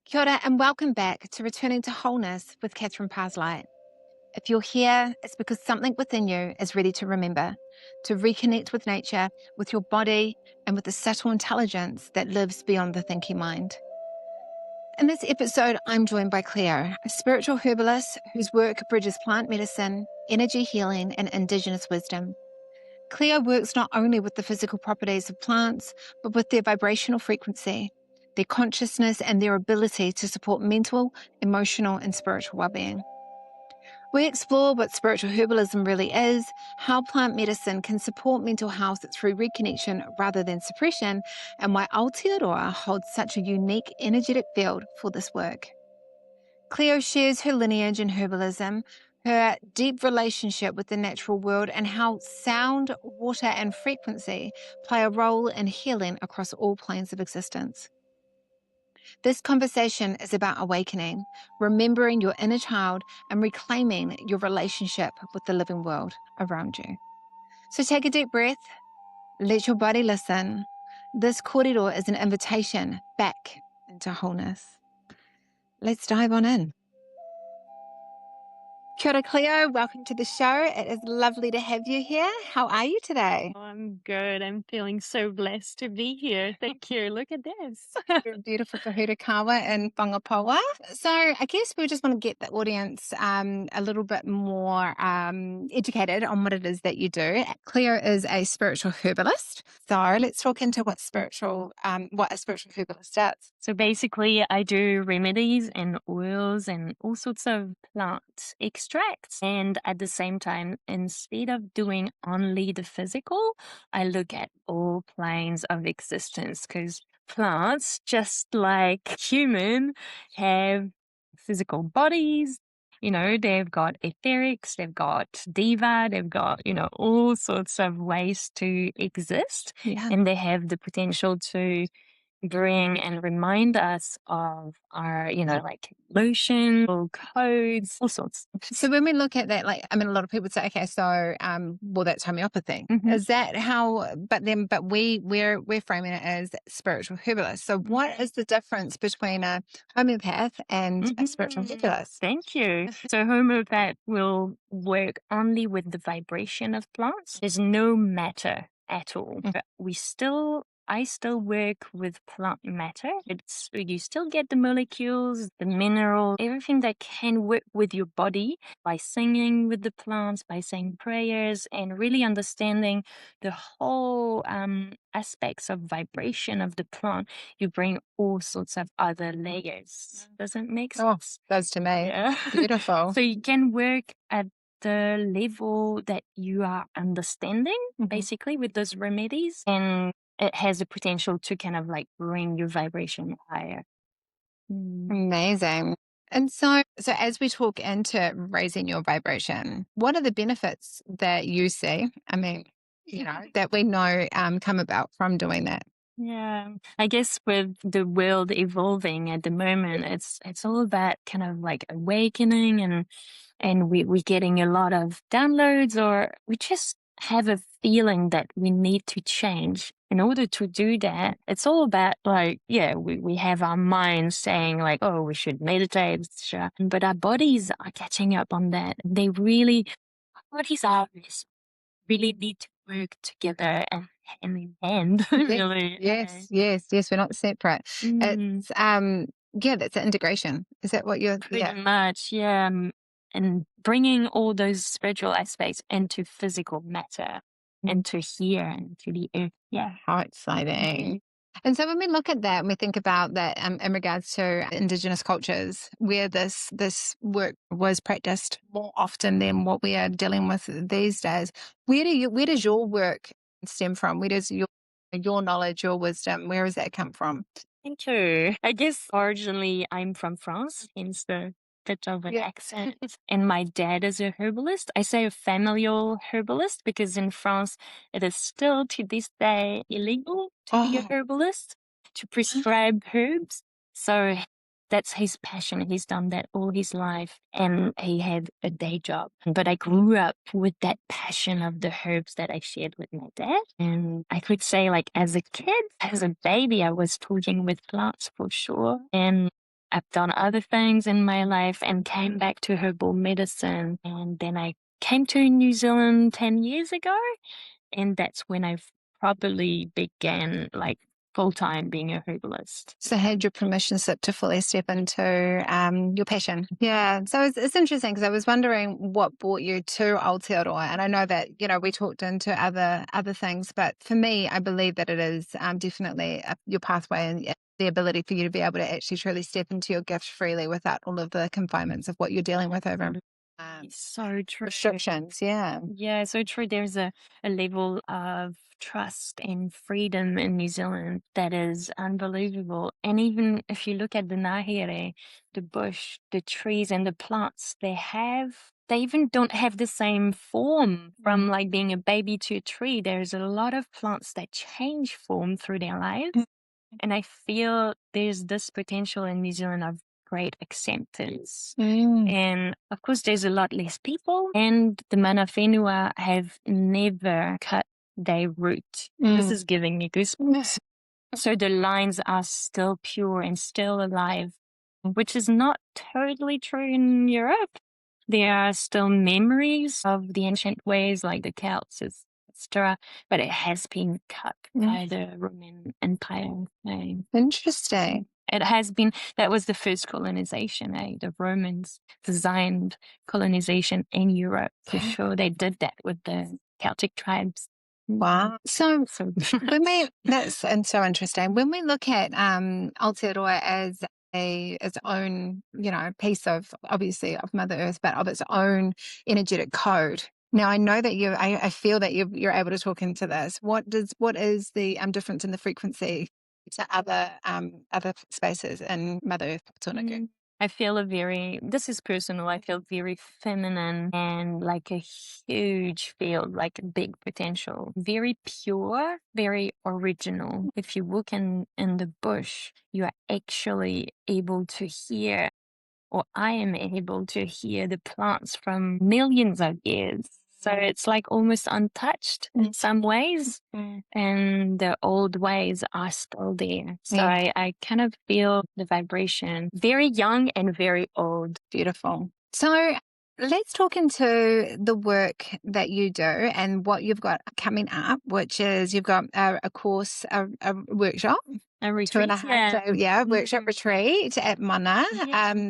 Kia ora and welcome back to Returning to Wholeness with Catherine Parslight. If you're here, it's because something within you is ready to remember, to reconnect with nature, with your body, and with the subtle intelligence that lives beyond the thinking mind. In this episode, I'm joined by Cleo, a spiritual herbalist whose work bridges plant medicine, energy healing, and indigenous wisdom. Cleo works not only with the physical properties of plants, but with their vibrational frequency, their consciousness, and their ability to support mental, emotional, and spiritual well-being. We explore what spiritual herbalism really is, how plant medicine can support mental health through reconnection rather than suppression, and why Aotearoa holds such a unique energetic field for this work. Cleo shares her lineage in herbalism, her deep relationship with the natural world, and how sound, water, and frequency play a role in healing across all planes of existence. This conversation is about awakening, remembering your inner child, and reclaiming your relationship with the living world around you. So take a deep breath, let your body listen. This corridor is an invitation back into wholeness. Let's dive on in. Kia ora, Cleo. Welcome to the show. It is lovely to have you here. How are you today? Oh, I'm good. I'm feeling so blessed to be here. Thank you. Look at this. You're beautiful Kahuna Kawa and Whangapawa. So I guess we just want to get the audience a little bit more educated on what it is that you do. Cleo is a spiritual herbalist. So let's talk into what a spiritual herbalist does. So basically, I do remedies and oils and all sorts of plant extracts. And at the same time, instead of doing only the physical, I look at all planes of existence because plants, just like human, have physical bodies. You know, they've got etherics, they've got diva, they've got, all sorts of ways to exist. Yeah. And they have the potential to bring and remind us of our, like lotion or codes, all sorts. So when we look at that, a lot of people would say, okay, so, well, that's homeopathy. Mhm. Is that how, but we're framing it as spiritual herbalist. So what is the difference between a homeopath and a spiritual herbalist? Thank you. So homeopath will work only with the vibration of plants. There's no matter at all. But I still work with plant matter. You still get the molecules, the minerals, everything that can work with your body by singing with the plants, by saying prayers, and really understanding the whole aspects of vibration of the plant. You bring all sorts of other layers. Doesn't make sense? Does to me. Yeah. Beautiful. So you can work at the level that you are understanding, basically, with those remedies. And it has the potential to kind of like bring your vibration higher. Amazing. And so as we talk into raising your vibration, what are the benefits that you see? I mean, that we know come about from doing that. Yeah, I guess with the world evolving at the moment, it's all about kind of like awakening, and we're getting a lot of downloads, or we just have a feeling that we need to change. In order to do that, it's all about we have our minds saying like, oh, we should meditate, etc. But our bodies are catching up on that. Our bodies really need to work together and hand in hand, really. Yes. We're not separate. It's that's an integration. Is that what you're? Pretty much, yeah. And bringing all those spiritual aspects into physical matter, into here, into the earth. Yeah. How exciting. And so when we look at that and we think about that in regards to indigenous cultures where this work was practiced more often than what we are dealing with these days, where does your work stem from? Where does your knowledge, your wisdom, where does that come from? Thank you. I guess originally I'm from France, hence the bit of an accent. And my dad is a herbalist. I say a familial herbalist because in France it is still to this day illegal to be a herbalist, to prescribe herbs. So that's his passion. He's done that all his life and he had a day job. But I grew up with that passion of the herbs that I shared with my dad. And I could say like as a kid, as a baby, I was talking with plants for sure. And I've done other things in my life and came back to herbal medicine. And then I came to New Zealand 10 years ago. And that's when I probably began like full time being a herbalist. So had your permission slip to fully step into your passion. Yeah. So it's interesting because I was wondering what brought you to Aotearoa. And I know that, we talked into other things, but for me, I believe that it is definitely your pathway and the ability for you to be able to actually truly step into your gift freely without all of the confinements of what you're dealing with over So true. restrictions. Yeah. Yeah, so true. There's a level of trust and freedom in New Zealand that is unbelievable. And even if you look at the ngahere, the bush, the trees and the plants, they even don't have the same form from like being a baby to a tree. There's a lot of plants that change form through their lives. And I feel there's this potential in New Zealand of great acceptance. And of course, there's a lot less people, and the mana whenua have never cut their root. This is giving me goosebumps. So the lines are still pure and still alive, which is not totally true in Europe. There are still memories of the ancient ways, like the Celts, etc., but it has been cut by the Roman Empire. Interesting. It has been, that was the first colonization, The Romans designed colonization in Europe. For sure, they did that with the Celtic tribes. Wow. So that's and so interesting. When we look at Aotearoa as its own, piece of obviously of Mother Earth, but of its own energetic code. Now I know that I feel that you're able to talk into this. What is the difference in the frequency to other spaces in Mother Earth Tōnaku? I feel this is personal, I feel very feminine and like a huge field, like a big potential. Very pure, very original. If you walk in the bush, you are actually able to hear, or I am able to hear the plants from millions of years. So it's like almost untouched in some ways, and the old ways are still there. So I kind of feel the vibration, very young and very old. Beautiful. So let's talk into the work that you do and what you've got coming up, which is you've got a course, a workshop. A retreat, 2.5 day, workshop retreat at Mana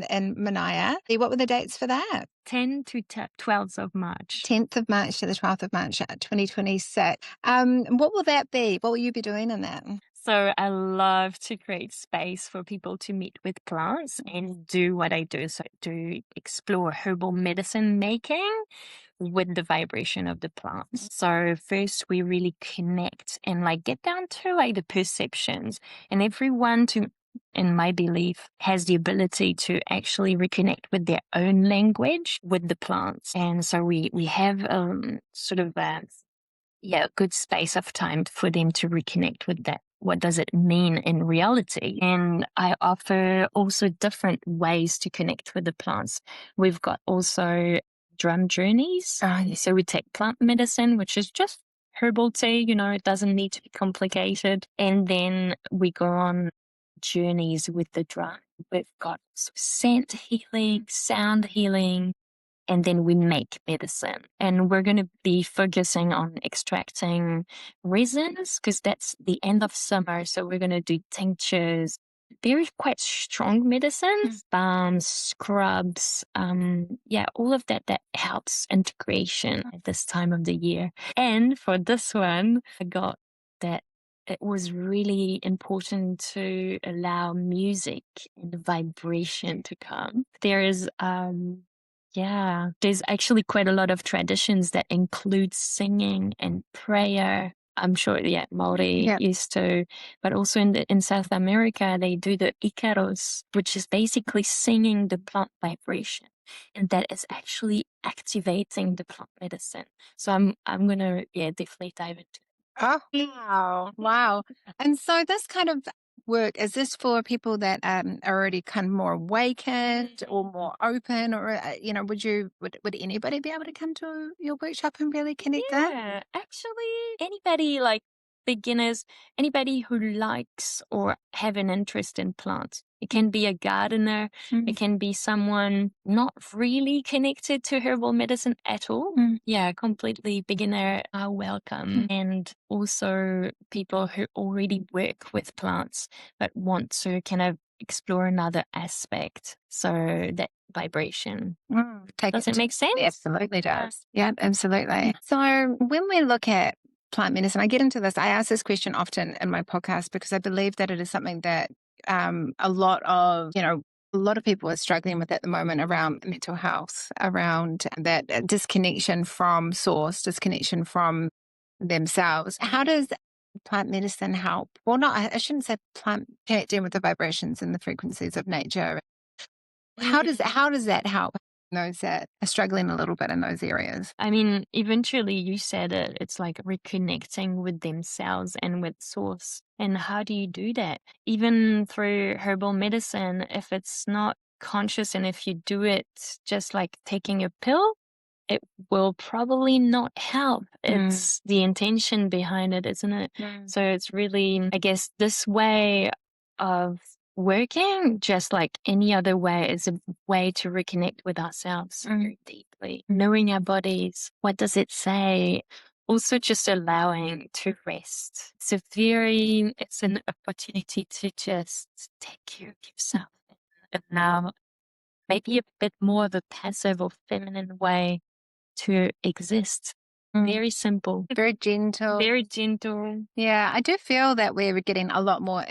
in Meyer. What were the dates for that? 10 to 12th of March. 10th of March to the 12th of March, 2026. What will that be? What will you be doing in that? So I love to create space for people to meet with plants and do what I do. So to explore herbal medicine making with the vibration of the plants. So first we really connect and like get down to like the perceptions, and everyone in my belief has the ability to actually reconnect with their own language with the plants. And so we have sort of a good space of time for them to reconnect with that. What does it mean in reality? And I offer also different ways to connect with the plants. We've got also drum journeys. So we take plant medicine, which is just herbal tea, it doesn't need to be complicated. And then we go on journeys with the drum. We've got scent healing, sound healing, and then we make medicine. And we're going to be focusing on extracting resins because that's the end of summer. So we're going to do tinctures, very quite strong medicines, balms, scrubs, all of that helps integration at this time of the year. And for this one, I got that it was really important to allow music and vibration to come. There is there's actually quite a lot of traditions that include singing and prayer. I'm sure, Maori used to, but also in South America, they do the ikaros, which is basically singing the plant vibration, and that is actually activating the plant medicine. So I'm gonna definitely dive into it. Oh, wow. And so this kind of work, is this for people that are already kind of more awakened or more open, or would anybody be able to come to your workshop and really connect there? Yeah, actually, anybody like beginners, anybody who likes or have an interest in plants. It can be a gardener. It can be someone not really connected to herbal medicine at all. Yeah, completely beginner are welcome. And also people who already work with plants but want to kind of explore another aspect. So that vibration. Does it make sense? It absolutely does. Yeah, absolutely. So when we look at plant medicine, I get into this. I ask this question often in my podcast because I believe that it is something that a lot of people are struggling with at the moment around mental health, around that disconnection from source, disconnection from themselves. How does plant medicine help? Well, not, I shouldn't say plant connecting with the vibrations and the frequencies of nature. How does that help those that are struggling a little bit in those areas? I mean, eventually you said it, it's like reconnecting with themselves and with source. And how do you do that? Even through herbal medicine, if it's not conscious and if you do it just like taking a pill, it will probably not help. It's the intention behind it, isn't it? So it's really, I guess, this way of working, just like any other way, is a way to reconnect with ourselves very deeply. Knowing our bodies, what does it say? Also just allowing to rest. It's an opportunity to just take care of yourself and allow maybe a bit more of a passive or feminine way to exist. Very simple. Very gentle. Very gentle. Yeah, I do feel that we're getting a lot more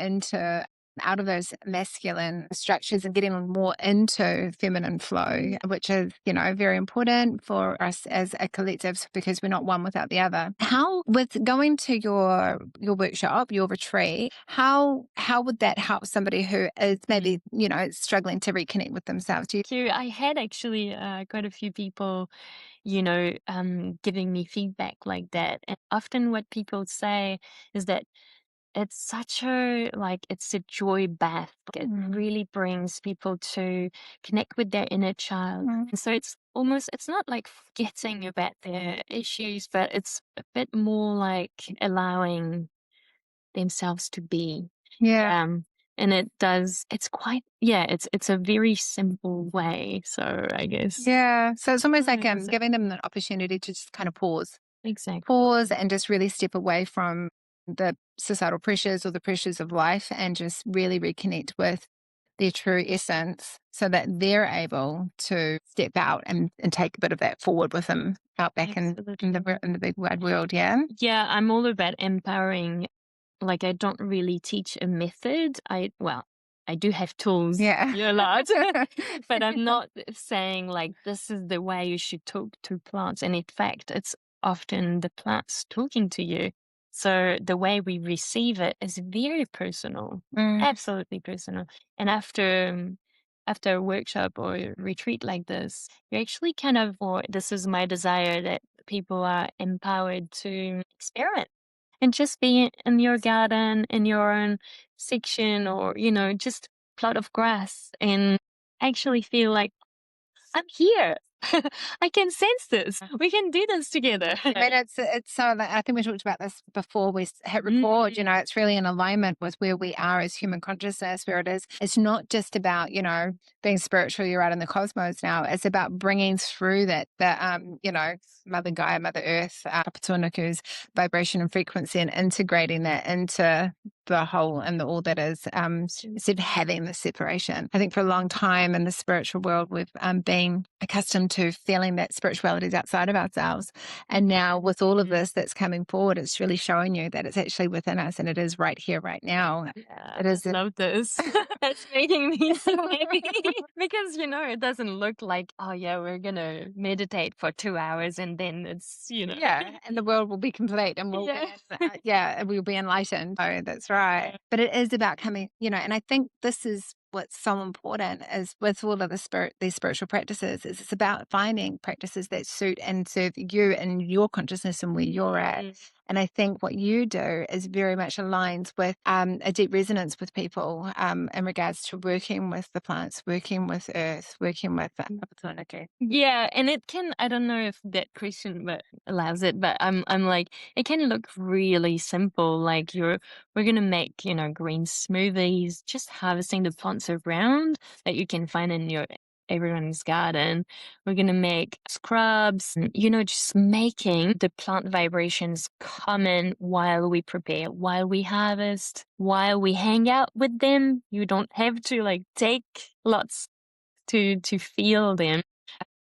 out of those masculine structures and getting more into feminine flow, which is, very important for us as a collective because we're not one without the other. How, with going to your workshop, your retreat, how would that help somebody who is maybe, struggling to reconnect with themselves? I had actually quite a few people giving me feedback like that. And often what people say is that it's it's a joy bath. It really brings people to connect with their inner child. And so it's not like forgetting about their issues, but it's a bit more like allowing themselves to be. Yeah. And it's a very simple way. So I guess. Yeah. So it's almost like Is it? giving them an opportunity to just kind of pause. Exactly. Pause and just really step away from the societal pressures or the pressures of life and just really reconnect with their true essence so that they're able to step out and take a bit of that forward with them out back in the big wide world. Yeah. Yeah, I'm all about empowering. Like, I don't really teach a method. I do have tools a lot, but I'm not saying like this is the way you should talk to plants. And in fact, it's often the plants talking to you. So the way we receive it is very personal, absolutely personal. And after a workshop or a retreat like this, you actually or this is my desire that people are empowered to experiment and just be in your garden, in your own section, or, just plot of grass and actually feel like I'm here. I can sense this. We can do this together. I mean, it's so. I think we talked about this before we hit record. It's really in alignment with where we are as human consciousness. Where it is, it's not just about being spiritual. You're out in the cosmos now. It's about bringing through that Mother Gaia, Mother Earth, Apatunaku's vibration and frequency, and integrating that into the whole and the all that is, instead of having the separation. I think for a long time in the spiritual world, we've been accustomed to feeling that spirituality is outside of ourselves. And now with all of this that's coming forward, it's really showing you that it's actually within us and it is right here, right now. Yeah, I love this. That's making me so happy because, it doesn't look like, oh yeah, we're going to meditate for 2 hours and then it's, Yeah, and the world will be complete and we'll we'll be enlightened. Oh, that's right. But it is about coming, and I think this is what's so important is with all of these spiritual practices is it's about finding practices that suit and serve you and your consciousness and where you're at. And I think what you do is very much aligns with a deep resonance with people in regards to working with the plants, working with earth, working with opportunity. Yeah, and it can, I don't know if that question but allows it, but I'm like, it can look really simple. Like we're gonna make, green smoothies, just harvesting the plants around that you can find in your everyone's garden. We're gonna make scrubs, and, just making the plant vibrations come in while we prepare, while we harvest, while we hang out with them. You don't have to like take lots to feel them.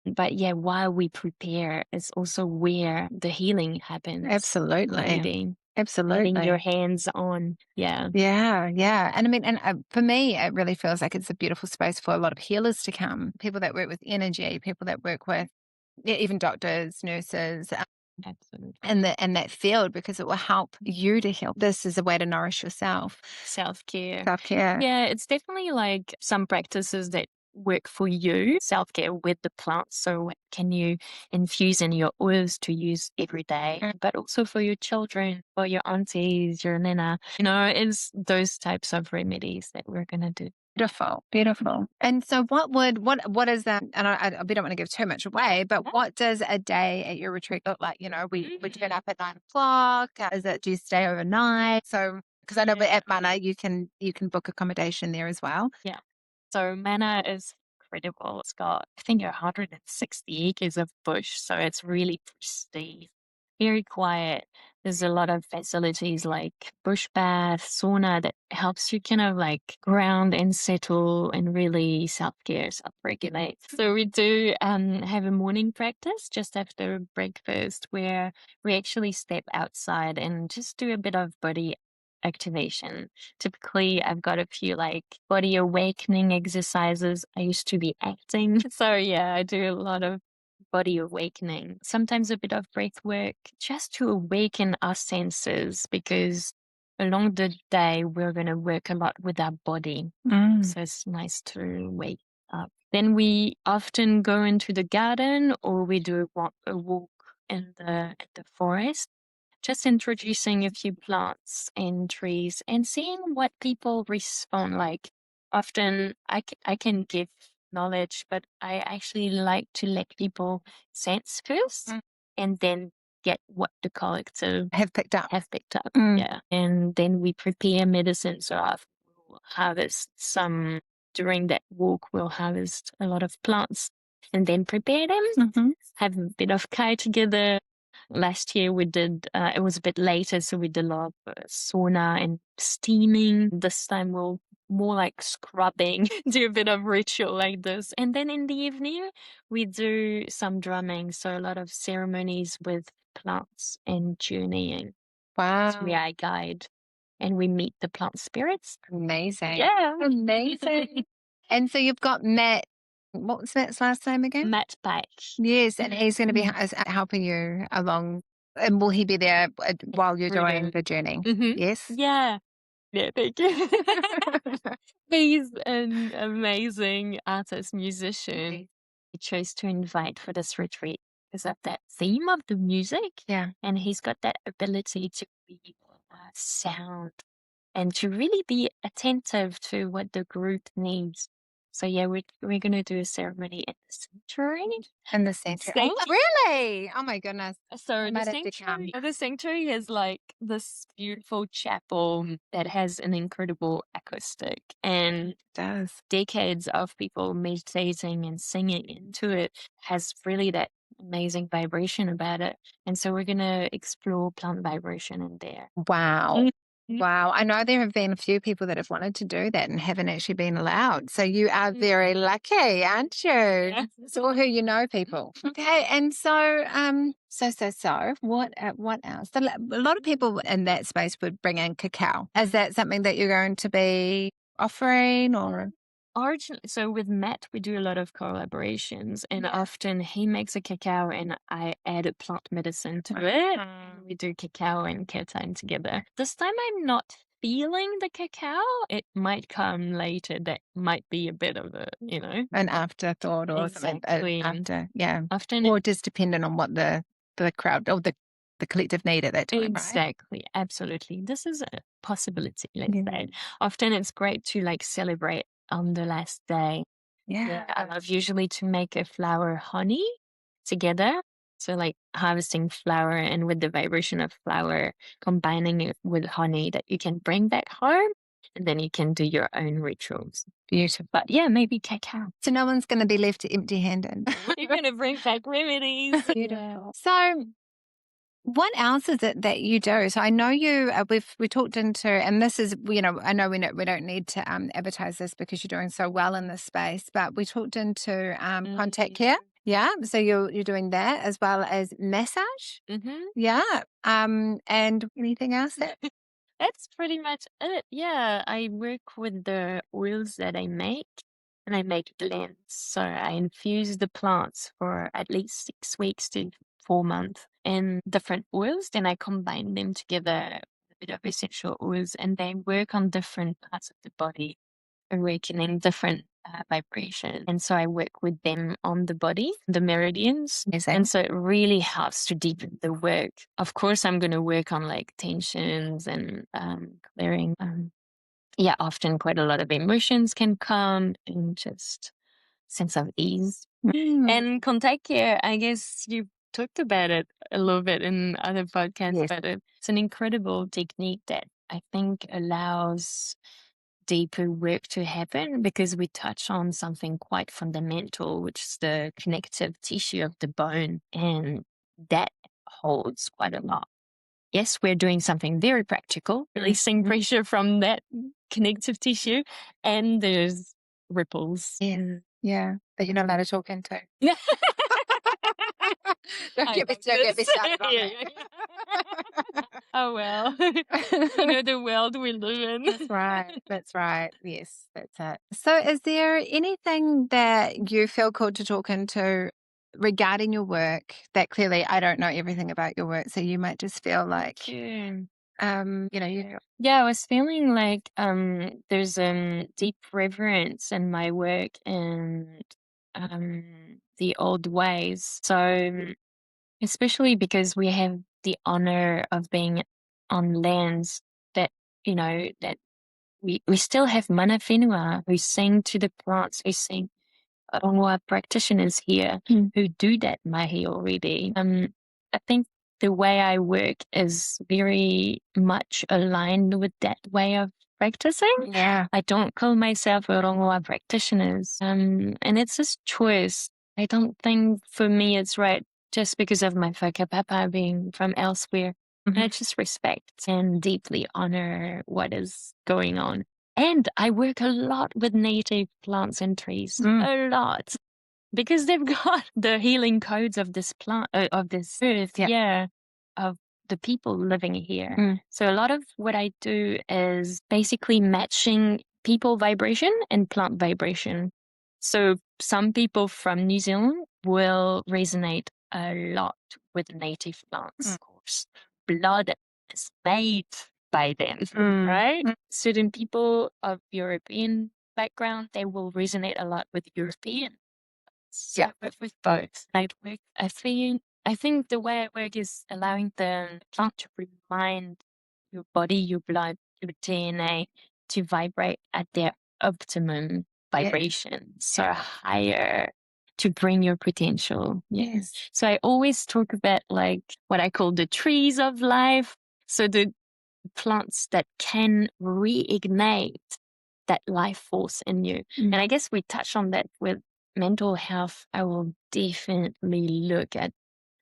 But yeah, while we prepare, it's also where the healing happens. Absolutely. Getting Absolutely. your hands on. Yeah. Yeah, yeah. And I mean, and for me, it really feels like it's a beautiful space for a lot of healers to come, people that work with energy, people that work with even doctors, nurses, Absolutely. in that field, because it will help you to heal. This is a way to nourish yourself. Self-care. Self-care. Yeah, it's definitely like some practices that work for you, self-care with the plants. So can you infuse in your oils to use every day, but also for your children, for your aunties, your nana, it's those types of remedies that we're going to do. Beautiful, beautiful. And so what is that? And we don't want to give too much away, but what does a day at your retreat look like? We turn up at 9 o'clock. Do you stay overnight? So, because I know at Mana you can book accommodation there as well. Yeah. So Mana is incredible. It's got, I think, 160 acres of bush. So it's really pristine, very quiet. There's a lot of facilities like bush bath, sauna that helps you kind of like ground and settle and really self-care, self-regulate. So we do have a morning practice just after breakfast where we actually step outside and just do a bit of body activation. Typically, I've got a few like body awakening exercises. I used to be acting. So, yeah, I do a lot of body awakening, sometimes a bit of breath work just to awaken our senses because along the day, we're going to work a lot with our body. So, it's nice to wake up. Then we often go into the garden or we do a walk in the forest, just introducing a few plants and trees and seeing what people respond like. Often I can give knowledge, but I actually like to let people sense first and then get what the collective Have picked up. Yeah. And then we prepare medicine. So we'll harvest some during that walk, we'll harvest a lot of plants and then prepare them, have a bit of kai together. Last year we did, it was a bit later, so we did a lot of sauna and steaming. This time we'll more like scrubbing, do a bit of ritual like this. And then in the evening, we do some drumming. So a lot of ceremonies with plants and journeying. Wow. So we are a guide and we meet the plant spirits. Amazing. Yeah. Amazing. And so you've got Matt. What was Matt's last name again? Matt Bach. Yes, and he's going to be helping you along. And will he be there while you're doing the journey? Yes. Yeah. Yeah, thank you. He's an amazing artist, musician. He chose to invite for this retreat because of that theme of the music. Yeah. And he's got that ability to read sound and to really be attentive to what the group needs. So yeah, we're gonna do a ceremony at the sanctuary. In the center. Oh, really? Oh my goodness. So the sanctuary is like this beautiful chapel that has an incredible acoustic and It does. decades of people meditating and singing into it has really that amazing vibration about it. And so we're gonna explore plant vibration in there. Wow. Wow. I know there have been a few people that have wanted to do that and haven't actually been allowed. So you are very lucky, aren't you? Yeah. It's all who you know, people. Okay. And so, what else? A lot of people in that space would bring in cacao. Is that something that you're going to be offering or? So with Matt, we do a lot of collaborations, and often he makes a cacao, and I add a plant medicine to it. And we do cacao and kefir together. This time, I'm not feeling the cacao. It might come later. That might be a bit of An afterthought or something Exactly. after, yeah. Often, Or just dependent on what the crowd or the the collective need at that time, right? Exactly. Absolutely. This is a possibility, let's Yeah. say. Often it's great to like celebrate on the last day. Yeah, I love usually to make a flower honey together. So like harvesting flower and with the vibration of flower, combining it with honey that you can bring back home, and then you can do your own rituals. Beautiful. But yeah, maybe cacao. So no one's going to be left empty-handed. You're going to bring back remedies. Beautiful. So what else is it that you do? So I know you. We talked into, and this is, you know, I know we don't need to advertise this because you're doing so well in this space, but we talked into contact care. Yeah. So you're doing that as well as massage. Mm-hmm. Yeah. And anything else that? That's pretty much it. Yeah, I work with the oils that I make, and I make blends. So I infuse the plants for at least 6 weeks to 4 months in different oils. Then I combine them together with a bit of essential oils, and they work on different parts of the body, awakening different vibration. And so I work with them on the body, the meridians. Amazing. And so it really helps to deepen the work. Of course, I'm going to work on like tensions and clearing. Often quite a lot of emotions can come and just sense of ease. And contact care, I guess you talked about it a little bit in other podcasts, Yes. but it's an incredible technique that I think allows deeper work to happen because we touch on something quite fundamental, which is the connective tissue of the bone, and that holds quite a lot. Yes, we're doing something very practical, releasing pressure from that connective tissue, and there's ripples. Yeah, that you're not allowed to talk into. Don't get me started on that. Oh, well. You know, the world we live in. That's right. That's right. Yes, that's it. So is there anything that you feel called to talk into regarding your work that clearly I don't know everything about your work, so you might just feel like, Sure. Yeah, I was feeling like there's deep reverence in my work and the old ways. So especially because we have the honor of being on lands that, that we still have mana whenua who sing to the plants, who sing Aotearoa practitioners here who do that mahi already. I think the way I work is very much aligned with that way of practicing. Yeah. I don't call myself Aotearoa practitioners. And it's this choice. I don't think for me it's right just because of my whakapapa being from elsewhere. I just respect and deeply honor what is going on. And I work a lot with native plants and trees, a lot, because they've got the healing codes of this plant, of this earth, of the people living here. So a lot of what I do is basically matching people vibration and plant vibration. So some people from New Zealand will resonate a lot with native plants, of course. Blood is made by them, right? Certain people of European background, they will resonate a lot with European. So with both. I think the way I work is allowing the plant to remind your body, your blood, your DNA to vibrate at their optimum vibration, so higher, to bring your potential. Yes. So I always talk about like what I call the trees of life. So the plants that can reignite that life force in you. And I guess we touched on that with mental health. I will definitely look at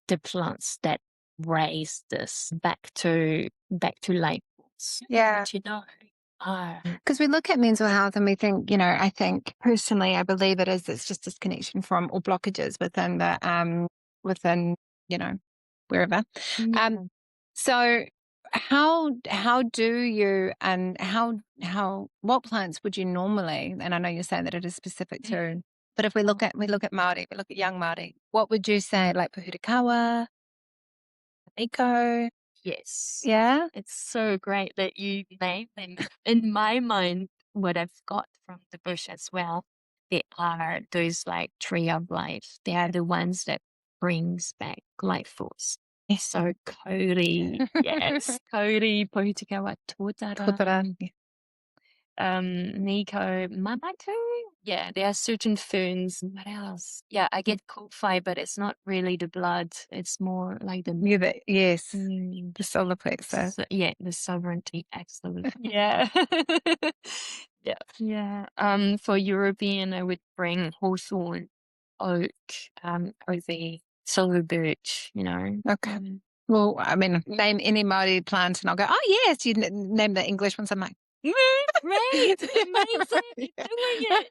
the plants that raise this back to life force. Yeah. You know, because we look at mental health and we think, I think personally, I believe it's just disconnection from or blockages within within, wherever. So how do you, and what plants would you normally, and I know you're saying that it is specific to, but if we look at Māori, we look at young Māori, what would you say, like Pahurikawa, Eco? Yes. Yeah. It's so great that you name them. In my mind, what I've got from the bush as well, they are those like tree of life. They are the ones that brings back life force. So kauri, yes, kauri, poitikawa, Totara. totara, Nico, Mamako. Yeah, there are certain ferns. What else? Yeah, I get cold but it's not really the blood. It's more like the Yeah, yes, mm, the solar plexus. yeah, the sovereignty. Absolutely. Yeah. Yeah. Yeah. For European, I would bring hawthorn, oak, ivy, silver birch. Okay. Well, I mean, name any Māori plant and I'll go, oh, yes, you name the English ones. I'm like, Great, amazing, you're doing it.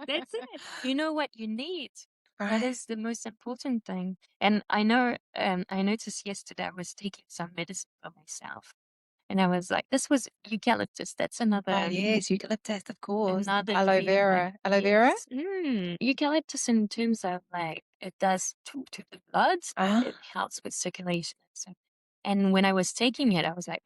That's it. You know what you need. That right. is the most important thing. And I know, I noticed yesterday I was taking some medicine for myself. And I was like, this was eucalyptus. That's Oh, another yes, eucalyptus, of course. another Aloe tree. vera. Aloe vera? Yes. Eucalyptus in terms of like it does to the blood. Ah, It helps with circulation. And when I was taking it, I was like,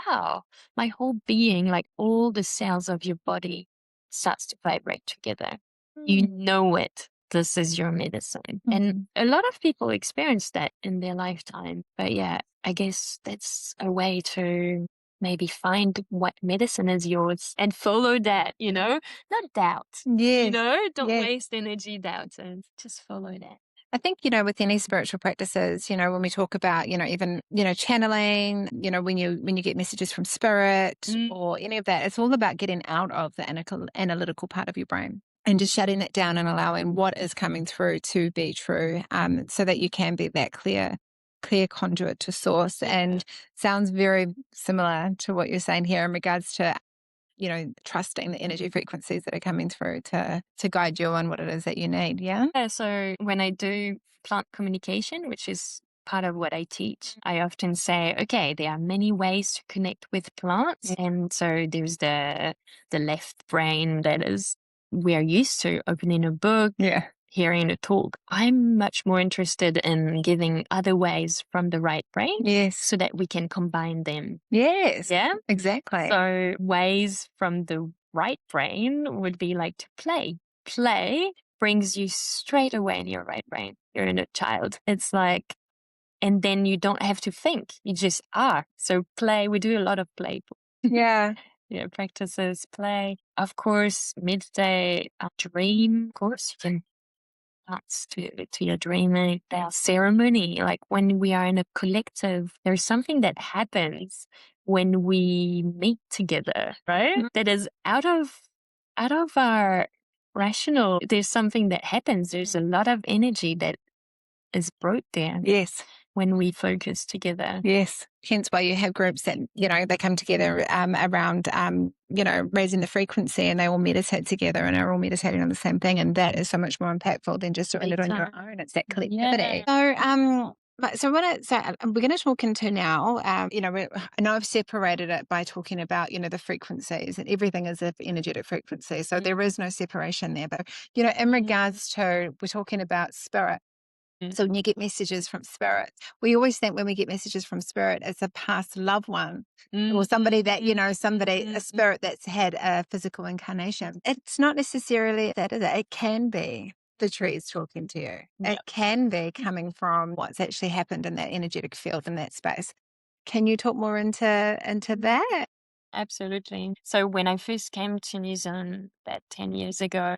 wow, my whole being, like all the cells of your body starts to vibrate together. You know it. This is your medicine. And a lot of people experience that in their lifetime. But yeah, I guess that's a way to maybe find what medicine is yours and follow that, not doubt, yes. don't Yes. waste energy doubting, just follow that. I think, with any spiritual practices, when we talk about, even, channeling, when you get messages from spirit or any of that, it's all about getting out of the analytical part of your brain and just shutting that down and allowing what is coming through to be true, so that you can be that clear conduit to source. And sounds very similar to what you're saying here in regards to trusting the energy frequencies that are coming through to guide you on what it is that you need. Yeah. Yeah, so when I do plant communication, which is part of what I teach, I often say, okay, there are many ways to connect with plants. And so there's the left brain that is we're used to opening a book, Yeah. hearing a talk. I'm much more interested in giving other ways from the right brain. Yes. So that we can combine them. Yes. Yeah. Exactly. So ways from the right brain would be like to play. Play brings you straight away in your right brain. You're in a child. It's like, and then you don't have to think. You just are. So play, we do a lot of play. Yeah. Yeah, practices, play. Of course, midday, dream. Of course, you can dance to your dreaming. There's ceremony. Like when we are in a collective, there's something that happens when we meet together, right? That is out of our rational. There's something that happens. There's a lot of energy that is brought there. Yes. When we focus together. Yes. Hence why you have groups that, they come together around, raising the frequency and they all meditate together and are all meditating on the same thing. And that is so much more impactful than just doing it on your own. It's that collectivity. Yeah. So we're going to talk into now, I know I've separated it by talking about, the frequencies and everything is an energetic frequency. So there is no separation there. But, in regards to, we're talking about spirit. So when you get messages from spirit, we always think when we get messages from spirit, it's a past loved one or somebody that, a spirit that's had a physical incarnation. It's not necessarily that, is it? It can be the trees talking to you. It can be coming from what's actually happened in that energetic field in that space. Can you talk more into that? Absolutely. So when I first came to New Zealand about 10 years ago,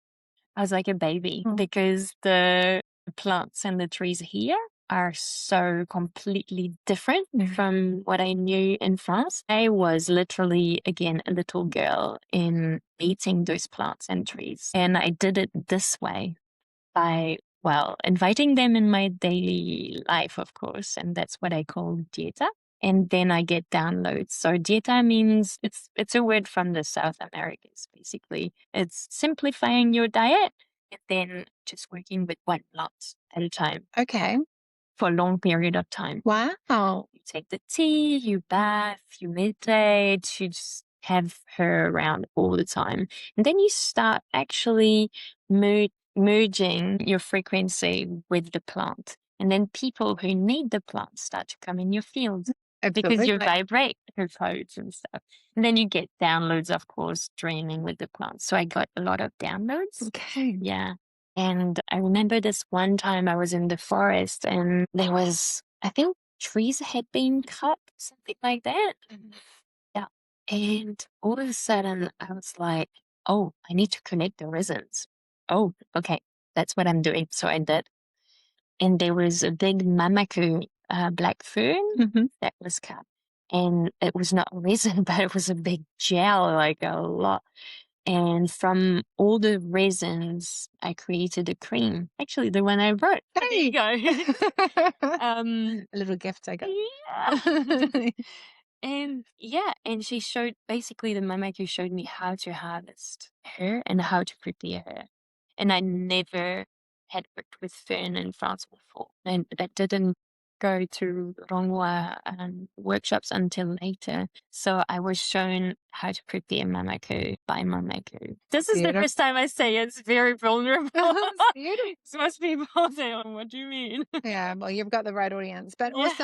I was like a baby because the plants and the trees here are so completely different from what I knew in France. I was literally, again, a little girl in meeting those plants and trees. And I did it this way by, inviting them in my daily life, of course. And that's what I call dieta. And then I get downloads. So dieta means it's a word from the South Americas, basically. It's simplifying your diet and then just working with one plant at a time. Okay. For a long period of time. Wow. You take the tea, you bath, you meditate, you just have her around all the time. And then you start actually merging your frequency with the plant. And then people who need the plant start to come in your field. Because you vibrate her codes and stuff. And then you get downloads, of course, dreaming with the plants. So I got a lot of downloads. Okay. Yeah. And I remember this one time I was in the forest and there was, I think trees had been cut, something like that. Yeah. And all of a sudden, I was like, oh, I need to connect the resins. Oh, okay. That's what I'm doing. So I did. And there was a big mamaku black fern that was cut. And it was not resin, but it was a big gel, like a lot. And from all the resins, I created a cream. Actually, the one I wrote. There you go. A little gift I got. Yeah. And yeah, and she showed, basically the mamaku showed me how to harvest her and how to prepare her. And I never had worked with fern in France before. And that didn't go to Ronghua workshops until later. So I was shown how to prepare mamaku by mamaku. This is the first time I say it's very vulnerable. Most people say, oh, what do you mean? Yeah, well, you've got the right audience, but also,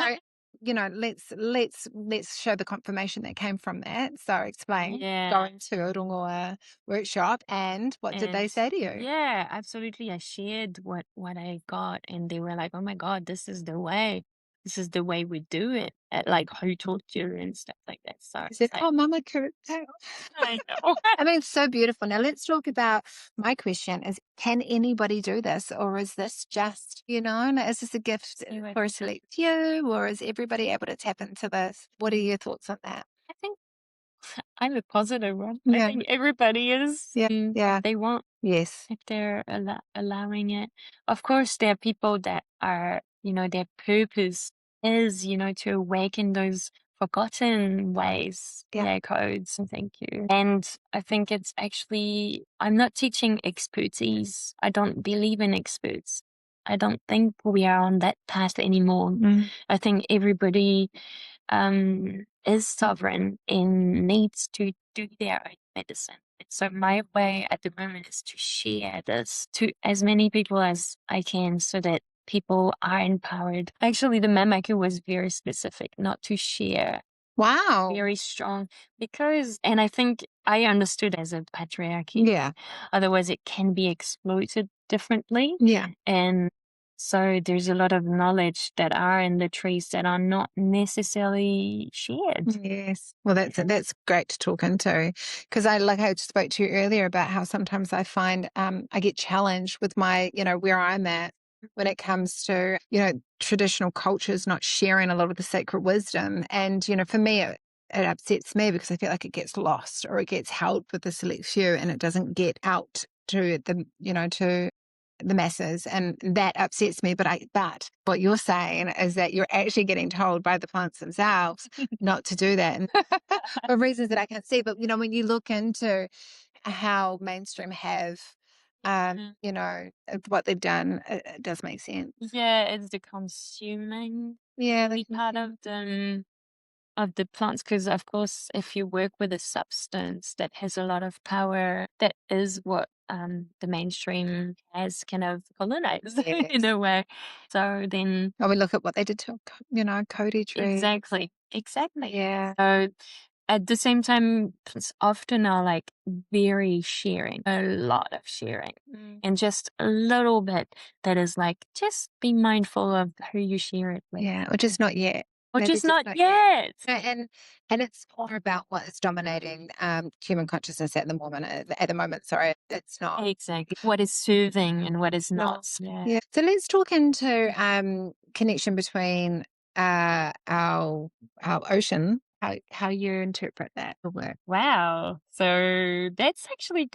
you know, let's show the confirmation that came from that. So explain going to a Rongoa workshop, and what did they say to you? Yeah, absolutely. I shared what I got, and they were like, "Oh my God, this is the way. This is the way we do it." Like who taught you and stuff like that. So Is it called Mama I know. I mean, it's so beautiful. Now let's talk about, my question is, can anybody do this, or is this just, you know, is this a gift for a select few, or is everybody able to tap into this? What are your thoughts on that? I think I'm a positive one. I think everybody is. If they want. Yes. If they're allowing it. Of course, there are people that are, you know, their purpose is, you know, to awaken those forgotten ways, codes. Thank you. And I think it's actually, I'm not teaching expertise. I don't believe in experts. I don't think we are on that path anymore. I think everybody is sovereign and needs to do their own medicine. So my way at the moment is to share this to as many people as I can so that people are empowered. Actually, the mamaku was very specific, not to share. Wow. Very strong because, and I think I understood as a patriarchy. Yeah. Otherwise, it can be exploited differently. Yeah. And so there's a lot of knowledge that are in the trees that are not necessarily shared. Yes. Well, that's great to talk into, because I spoke to you earlier about how sometimes I find I get challenged with my, you know, where I'm at when it comes to, you know, traditional cultures not sharing a lot of the sacred wisdom. And, you know, for me, it upsets me because I feel like it gets lost, or it gets held with the select few, and it doesn't get out to the, you know, to the masses, and that upsets me. But what you're saying is that you're actually getting told by the plants themselves not to do that, and for reasons that I can't see. But you know, when you look into how mainstream have, you know, what they've done, it does make sense. Yeah, it's the consuming part of the plants, because of course if you work with a substance that has a lot of power, that is what the mainstream has kind of colonized in a way. So then we look at what they did to, you know, Cody tree. Exactly. Yeah. So at the same time, often are like very sharing, a lot of sharing, and just a little bit that is like, just be mindful of who you share it with. Yeah, or just not yet. Or Maybe just not yet. No, and it's more about what is dominating human consciousness at the moment. Sorry, it's not Exactly. What is soothing and what is not. Yeah. So let's talk into connection between our ocean. How you interpret that work. Wow. So that's actually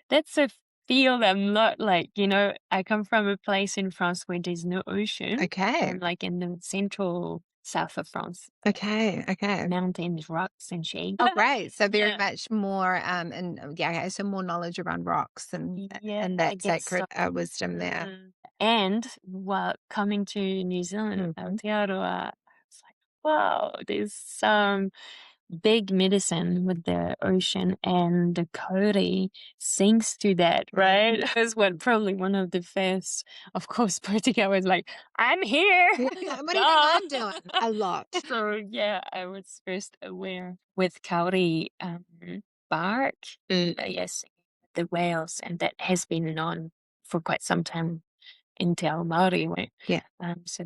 that's a field I'm not like, you know, I come from a place in France where there's no ocean. Okay. I'm like in the central south of France. Okay. Mountains, rocks, and shade. Oh, great. So very much more, and okay, so more knowledge around rocks and that sacred wisdom there. And while coming to New Zealand, Aotearoa, it's like, wow, there's some big medicine with the ocean, and the kauri sings to that, right? That's what probably one of the first, of course, Portugal was like, I'm here. What do you think I'm doing? A lot. So yeah, I was first aware with kauri bark, yes, the whales, and that has been known for quite some time in Te Ao Maori way. Yeah. So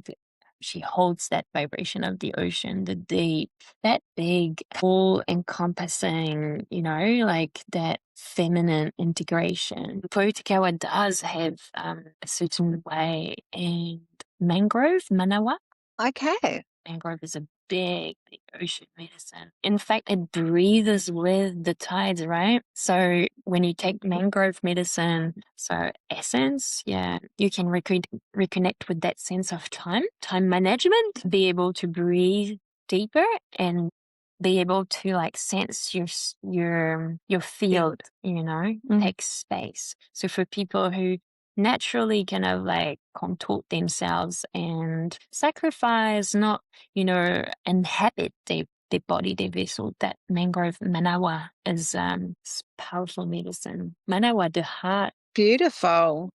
She holds that vibration of the ocean, the deep, that big, all encompassing, like that feminine integration. Aotearoa does have a certain way, and mangrove, manawa. Okay. Mangrove is a big, big ocean medicine. In fact, it breathes with the tides, right? So when you take mangrove medicine, so essence, yeah, you can reconnect with that sense of time management, be able to breathe deeper and be able to like sense your field, take space. So for people who naturally kind of like contort themselves and sacrifice, not inhabit their body, their vessel, that mangrove manawa is powerful medicine. Manawa, the heart. Beautiful.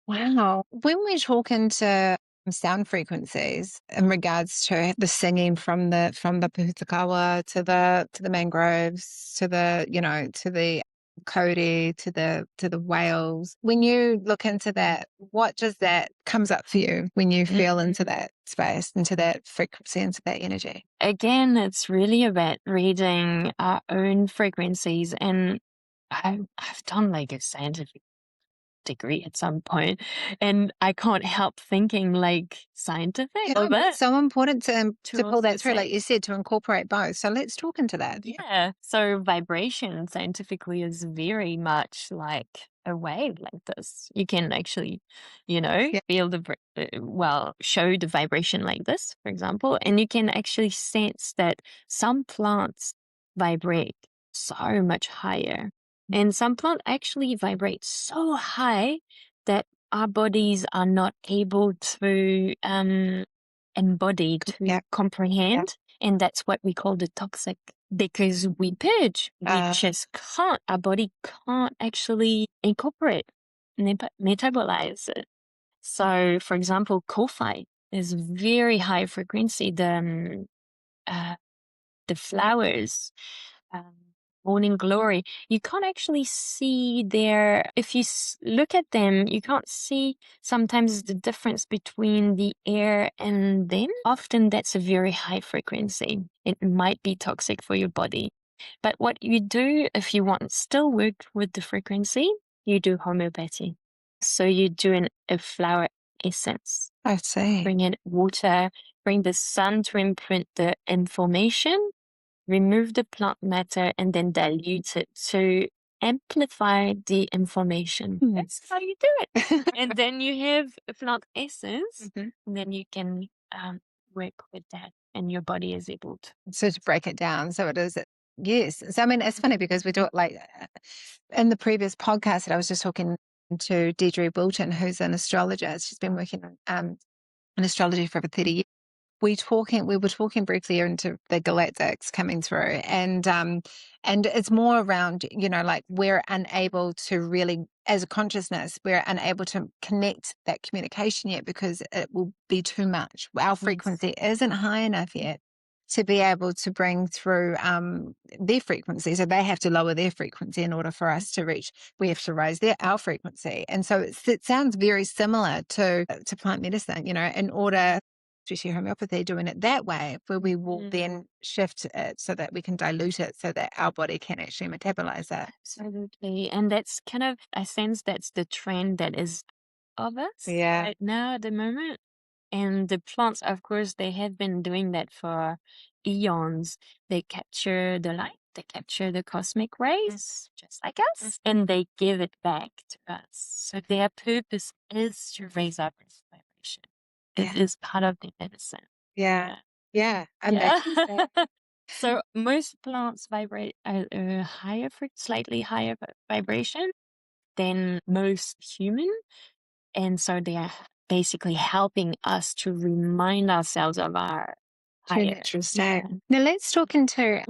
Wow. When we talk into sound frequencies in regards to the singing from the Pūtakawa to the mangroves to the Cody to the whales, when you look into that, what does that comes up for you when you feel into that space, into that frequency, into that energy? Again, it's really about reading our own frequencies, and I've done like a scientific degree at some point, and I can't help thinking like scientific. Yeah, it's so important to pull that through, like say. you said, to incorporate both. So let's talk into that. Yeah. So vibration scientifically is very much like a wave like this. You can actually, Yeah. feel show the vibration like this, for example, and you can actually sense that some plants vibrate so much higher. And some plants actually vibrate so high that our bodies are not able to embody, to comprehend. And that's what we call the toxic, because we purge. We just can't, our body can't actually incorporate, metabolize it. So, for example, coffee is very high frequency. The flowers, um, morning glory, you can't actually see if you look at them, you can't see sometimes the difference between the air and them. Often that's a very high frequency. It might be toxic for your body. But what you do, if you want to still work with the frequency, you do homeopathy. So you do a flower essence. I see. Bring in water, bring the sun to imprint the information, remove the plant matter, and then dilute it to amplify the information. That's how you do it. And then you have a plant essence, and then you can work with that, and your body is able to. So to break it down, so it is. Yes. So I mean, it's funny because we do it like in the previous podcast that I was just talking to Deidre Wilton, who's an astrologer. She's been working in astrology for over 30 years. We were talking briefly into the galactics coming through, and it's more around, like we're unable to really, as a consciousness, we're unable to connect that communication yet because it will be too much. Our frequency isn't high enough yet to be able to bring through their frequency. So they have to lower their frequency in order for us to reach. We have to raise our frequency, and so it sounds very similar to plant medicine. In order, especially homeopathy, doing it that way, where we will then shift it so that we can dilute it so that our body can actually metabolize it. Absolutely. And that's kind of, I sense that's the trend that is of us right now at the moment. And the plants, of course, they have been doing that for eons. They capture the light, they capture the cosmic rays, just like us, and they give it back to us. So their purpose is to raise our vibration. It is part of the medicine. Yeah. So most plants vibrate at a slightly higher vibration than most human. And so they are basically helping us to remind ourselves of our true natural state. Now let's talk into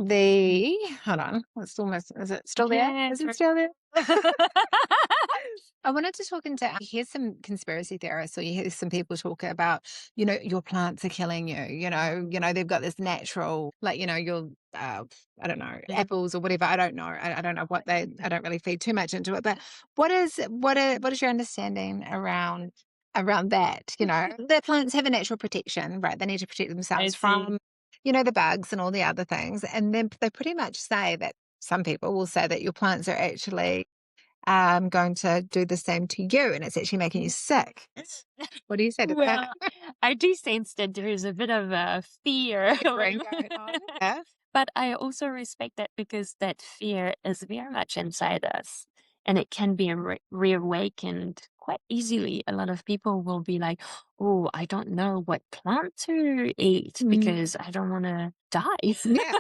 hold on, is it still there? Is it still there? I wanted to talk into, here's some conspiracy theorists, or you hear some people talk about, your plants are killing you, they've got this natural, like, your, I don't know, apples or whatever. I don't know. I don't know I don't really feed too much into it, but what is your understanding around around that, The plants have a natural protection, right? They need to protect I themselves see. from, the bugs and all the other things. And then they pretty much say that some people will say that your plants are actually going to do the same to you, and it's actually making you sick. What do you say to that? Well, I do sense that there is a bit of a fear Brain going going on. Yeah. But I also respect that because that fear is very much inside us and it can be reawakened quite easily. A lot of people will be like, oh, I don't know what plant to eat because I don't want to die. Yeah.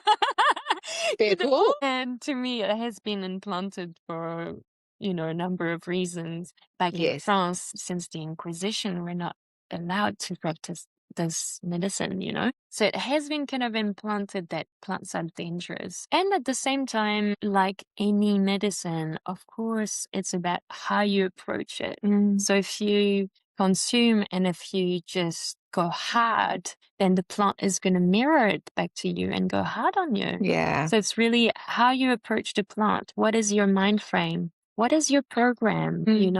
Very cool. And to me, it has been implanted for, a number of reasons. Back in Yes. France, since the Inquisition, we're not allowed to practice this medicine. So it has been kind of implanted that plants are dangerous. And at the same time, like any medicine, of course, it's about how you approach it. So if you consume and if you just go hard, then the plant is going to mirror it back to you and go hard on you. Yeah. So it's really how you approach the plant. What is your mind frame? What is your program? Do you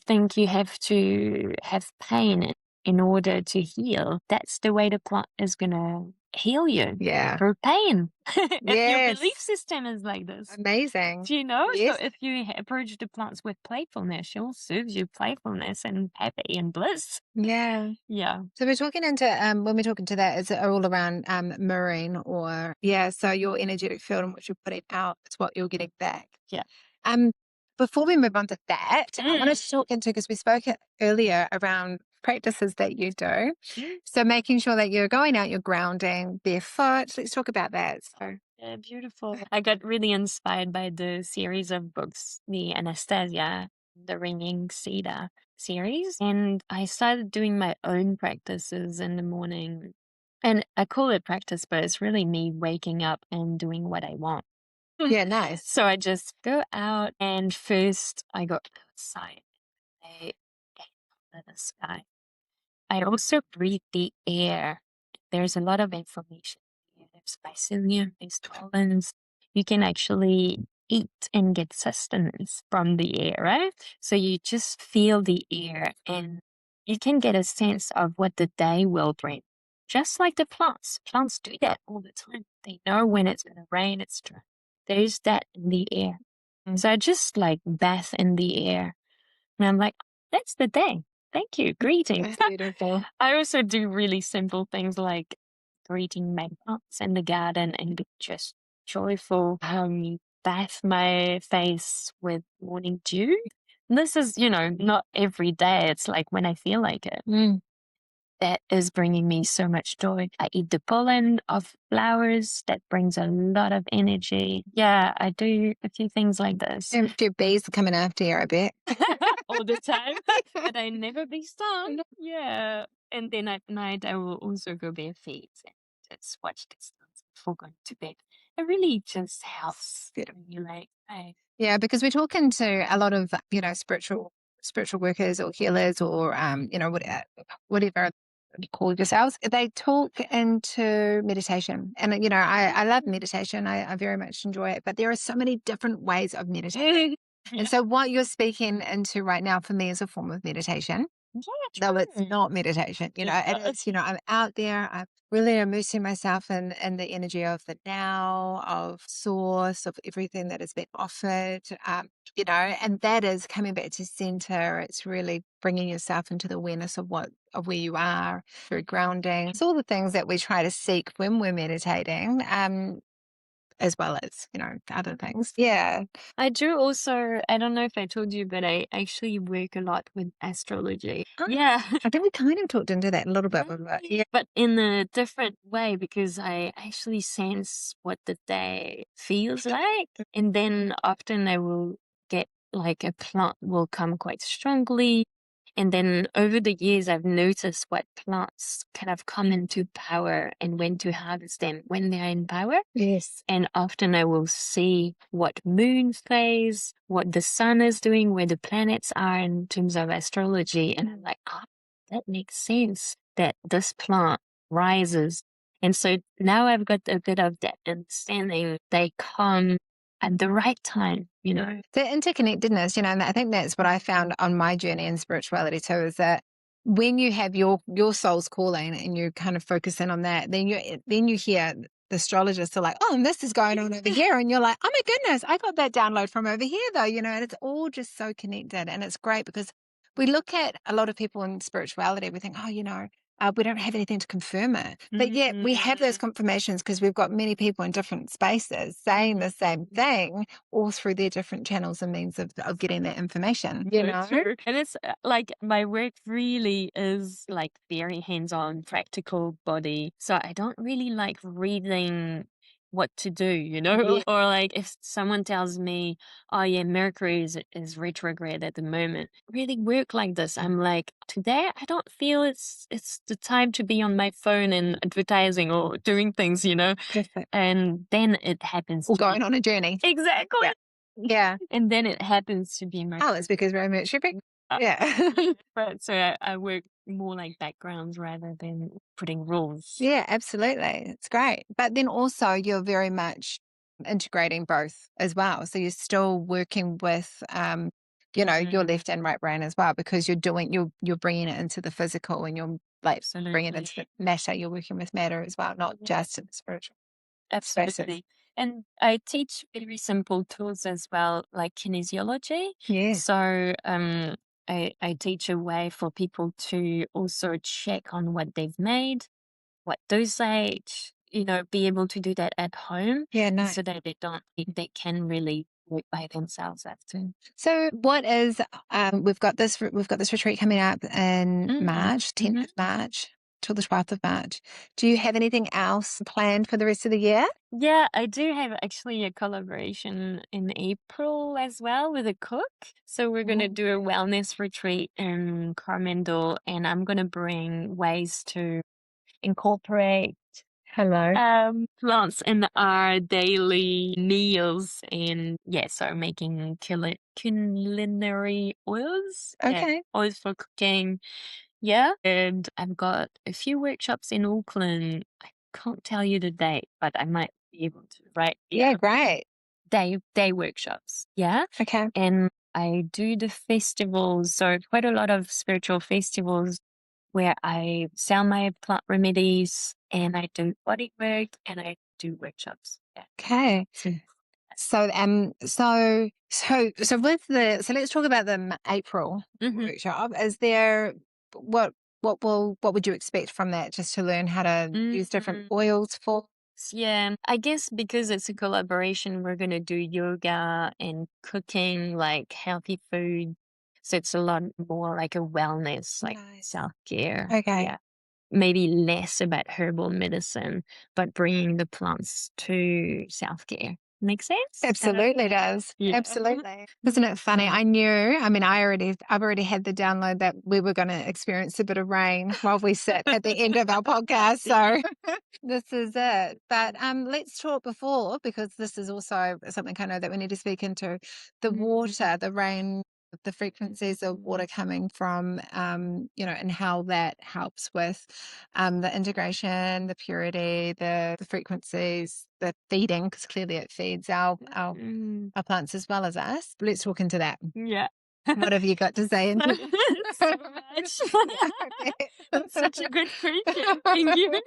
think you have to have pain in order to heal? That's the way the plant is gonna heal you. Yeah. Through pain. If your Yes. belief system is like this. Amazing. Do you know? Yes. So if you approach the plants with playfulness, she'll serve you playfulness and happy and bliss. Yeah. Yeah. So we're talking into when we're talking to that, it's all around mirroring or so your energetic field and what you're putting out is what you're getting back. Yeah. Before we move on to that, I wanted to talk into, because we spoke earlier around practices that you do. So making sure that you're going out, you're grounding barefoot. Let's talk about that. So Yeah, beautiful. I got really inspired by the series of books, the Anastasia, the Ringing Cedar series. And I started doing my own practices in the morning. And I call it practice, but it's really me waking up and doing what I want. yeah, nice. So I just go out and first I go outside. I get the sky. I also breathe the air. There's a lot of information here. There's mycelium, there's pollens. You can actually eat and get sustenance from the air, right? So you just feel the air and you can get a sense of what the day will bring. Just like the plants. Plants do that all the time. They know when it's going to rain, it's dry. There's that in the air. So I just like bath in the air. And I'm like, that's the day. Thank you. Greetings. That's beautiful. I also do really simple things like greeting my plants in the garden and be just joyful. Bath my face with morning dew. This is, not every day. It's like when I feel like it. That is bringing me so much joy. I eat the pollen of flowers. That brings a lot of energy. Yeah, I do a few things like this. And your bees are coming after you, I bet. All the time. But I never be stung. Yeah. And then at night, I will also go barefoot and just watch the stars before going to bed. It really just helps. You like, hey. Yeah, because we're talking to a lot of spiritual workers or healers or whatever you call yourselves. They talk into meditation, and I love meditation. I very much enjoy it, but there are so many different ways of meditating. And so what you're speaking into right now for me is a form of meditation. Yeah, Though it's not meditation, it is, I'm out there, I'm really immersing myself in the energy of the now, of source, of everything that has been offered, and that is coming back to center. It's really bringing yourself into the awareness of where you are, through grounding. It's all the things that we try to seek when we're meditating. As well as, other things. Yeah. I do also, I don't know if I told you, but I actually work a lot with astrology. Yeah. I think we kind of talked into that a little bit. Yeah. But in a different way, because I actually sense what the day feels like. And then often I will get like a plant will come quite strongly. And then over the years, I've noticed what plants kind of come into power and when to harvest them when they're in power. Yes. And often I will see what moon phase, what the sun is doing, where the planets are in terms of astrology. And I'm like, that makes sense that this plant rises. And so now I've got a bit of that understanding. They come at the right time, you know. The interconnectedness, and I think that's what I found on my journey in spirituality too, is that when you have your soul's calling and you kind of focus in on that, then you hear the astrologists are like, oh, and this is going on over here. And you're like, oh my goodness, I got that download from over here though, and it's all just so connected. And it's great because we look at a lot of people in spirituality, we think, oh, we don't have anything to confirm it. But yet we have those confirmations because we've got many people in different spaces saying the same thing all through their different channels and means of getting that information, True. And it's like my work really is like very hands-on, practical body. So I don't really like reading what to do, Yeah. Or like if someone tells me, oh yeah, Mercury is retrograde at the moment, really work like this. I'm like, today I don't feel it's the time to be on my phone and advertising or doing things, Perfect. and then it happens Or to be going on a journey. exactly. Yeah. And then it happens to be my Oh, it's because we're Mercury. Yeah. but so I work more like backgrounds rather than putting rules. Yeah, absolutely. It's great. But then also you're very much integrating both as well. So you're still working with, your left and right brain as well, because you're bringing it into the physical and you're like bringing it into the matter. You're working with matter as well, not just in the spiritual spaces. Absolutely. And I teach very simple tools as well, like kinesiology. Yeah. So I teach a way for people to also check on what they've made, what dosage, be able to do that at home. Yeah, nice. So that they can really work by themselves after. So what is we've got this retreat coming up in March, 10th of March till the 12th of March. Do you have anything else planned for the rest of the year? Yeah, I do have actually a collaboration in April as well with a cook. So we're going to do a wellness retreat in Carmendel, and I'm going to bring ways to incorporate plants in our daily meals, and so making culinary oils. Okay. Oils for cooking. Yeah. And I've got a few workshops in Auckland. I can't tell you the date, but I might be able to, right? Yeah, great. Day workshops. Yeah. Okay. And I do the festivals. So quite a lot of spiritual festivals where I sell my plant remedies and I do body work and I do workshops. Yeah. Okay. So let's talk about the April workshop. Is there what would you expect from that, just to learn how to use different oils for? Yeah, I guess because it's a collaboration, we're going to do yoga and cooking, like healthy food. So it's a lot more like a wellness, like self-care. Okay. Yeah. Maybe less about herbal medicine, but bringing the plants to self-care. Make sense? Absolutely does. Yeah. Absolutely. Isn't it funny? I've already had the download that we were going to experience a bit of rain while we sit at the end of our podcast. So this is it. But let's talk before, because this is also something I know that we need to speak into, the water, the rain, the frequencies of water coming from, and how that helps with the integration, the purity, the frequencies, the feeding, because clearly it feeds our plants as well as us. Let's talk into that. Yeah. What have you got to say into So much. That's such a good question. Thank you.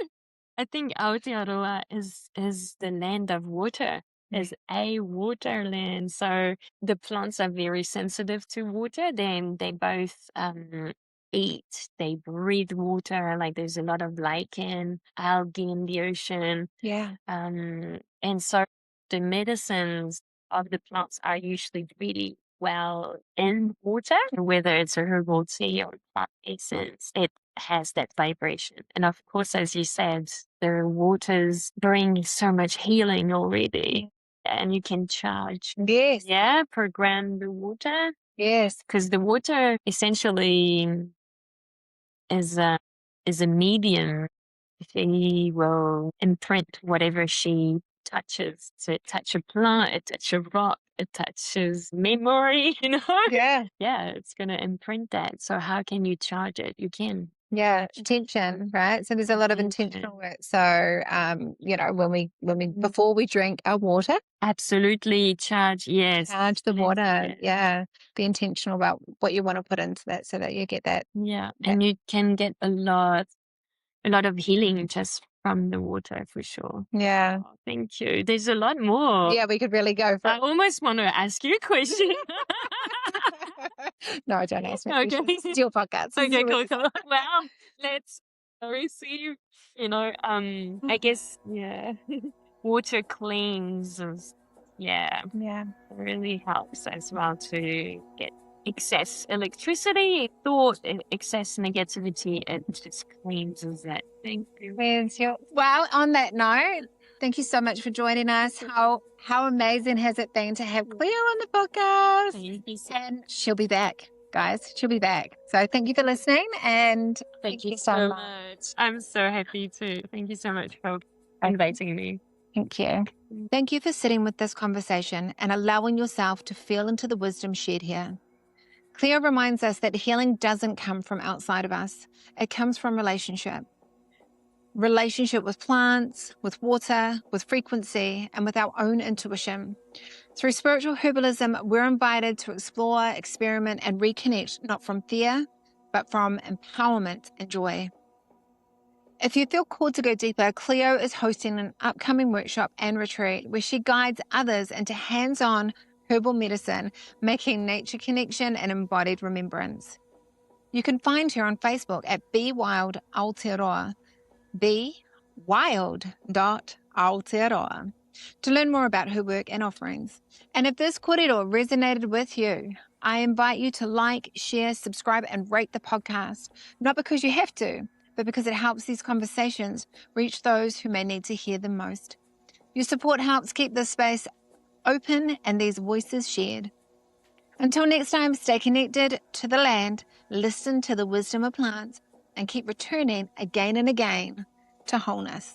I think Aotearoa is the land of water, is a waterland. So the plants are very sensitive to water. Then they both eat, they breathe water. Like there's a lot of lichen, algae in the ocean. Yeah. And so the medicines of the plants are usually really well in water, whether it's a herbal tea or plant essence. It has that vibration. And of course, as you said, the waters bring so much healing already. And you can charge. Yes. Yeah, program the water. Yes. Because the water essentially is a medium. She will imprint whatever she touches. So it touches a plant, it touches a rock, it touches memory, Yeah. Yeah, it's going to imprint that. So how can you charge it? You can. Yeah, intention, right? So there's a lot of intentional work. So, before we drink our water, absolutely charge the water. Yeah, be intentional about what you want to put into that, so that you get that. Yeah, and you can get a lot of healing just from the water, for sure. Yeah. Oh, thank you. There's a lot more. Yeah, we could really go for I almost want to ask you a question. No, don't ask me. Okay. It's your podcast. Okay, cool. Well, let's receive, I guess, water cleanses. Yeah, Yeah. it really helps as well to get excess electricity, thought, and excess negativity. It just cleanses that. Thank you. Well, on that note, thank you so much for joining us. How amazing has it been to have Cleo on the podcast? Thank you so And she'll be back, guys. She'll be back. So thank you for listening, and Thank you so much. I'm so happy too. Thank you so much for inviting me. Thank you. Thank you for sitting with this conversation and allowing yourself to feel into the wisdom shared here. Cleo reminds us that healing doesn't come from outside of us. It comes from relationship. Relationship with plants, with water, with frequency, and with our own intuition. Through spiritual herbalism, we're invited to explore, experiment, and reconnect, not from fear, but from empowerment and joy. If you feel called to go deeper, Cleo is hosting an upcoming workshop and retreat where she guides others into hands-on herbal medicine, making nature connection and embodied remembrance. You can find her on Facebook at Be Wild Aotearoa, bewild.aotearoa, to learn more about her work and offerings. And if this korero resonated with you, I invite you to like, share, subscribe, and rate the podcast, not because you have to, but because it helps these conversations reach those who may need to hear them most. Your support helps keep this space open and these voices shared. Until next time, stay connected to the land, listen to the wisdom of plants, and keep returning again and again to wholeness.